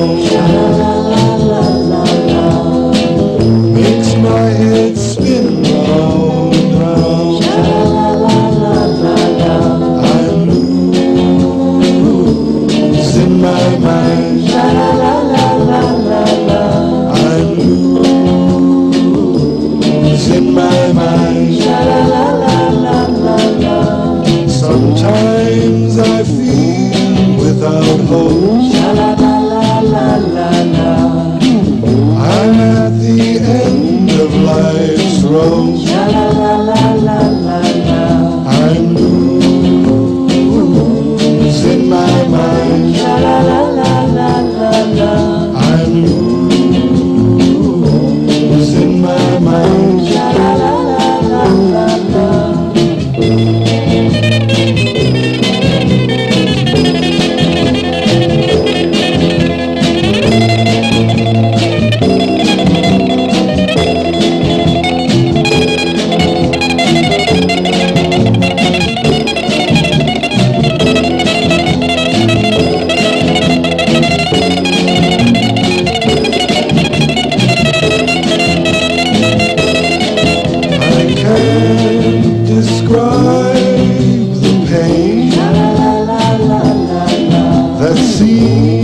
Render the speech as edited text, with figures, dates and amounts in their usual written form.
sound makes my head spin round and round. I'm losing my mind. I'm losing my mind. Sometimes I feel without hope. I'm at the end of life's road. I'm losing my mind. I'm losing my mind. Describe the pain that seems